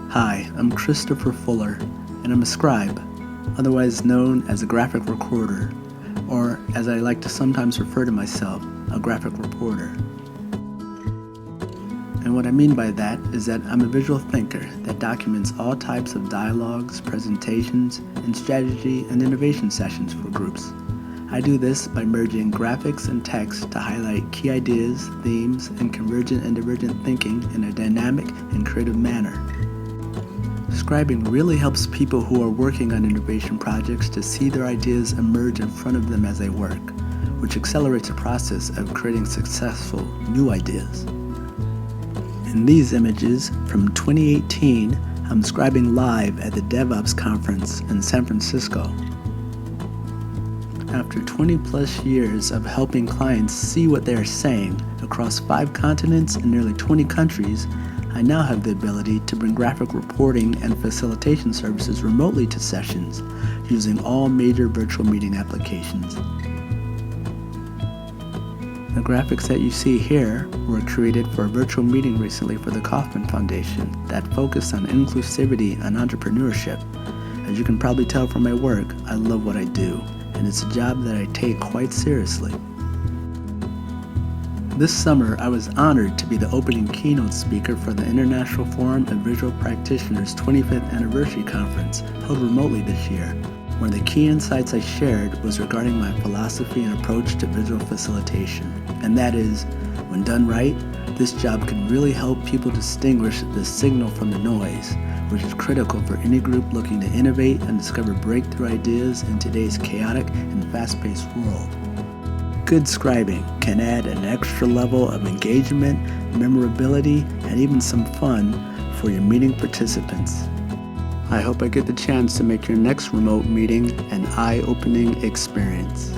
Hi, I'm Christopher Fuller, and I'm a scribe, otherwise known as a graphic recorder, or as I like to sometimes refer to myself, a graphic reporter. And what I mean by that is that I'm a visual thinker that documents all types of dialogues, presentations, and strategy and innovation sessions for groups. I do this by merging graphics and text to highlight key ideas, themes, and convergent and divergent thinking in a dynamic and creative manner. Scribing really helps people who are working on innovation projects to see their ideas emerge in front of them as they work, which accelerates the process of creating successful new ideas. In these images from 2018, I'm scribing live at the DevOps conference in San Francisco. After 20 plus years of helping clients see what they are saying across 5 continents and nearly 20 countries, I now have the ability to bring graphic reporting and facilitation services remotely to sessions using all major virtual meeting applications. The graphics that you see here were created for a virtual meeting recently for the Kauffman Foundation that focused on inclusivity and entrepreneurship. As you can probably tell from my work, I love what I do, and it's a job that I take quite seriously. This summer, I was honored to be the opening keynote speaker for the International Forum of Visual Practitioners' 25th Anniversary Conference, held remotely this year. One of the key insights I shared was regarding my philosophy and approach to visual facilitation, and that is, when done right, this job can really help people distinguish the signal from the noise, which is critical for any group looking to innovate and discover breakthrough ideas in today's chaotic and fast-paced world. Good scribing can add an extra level of engagement, memorability, and even some fun for your meeting participants. I hope I get the chance to make your next remote meeting an eye-opening experience.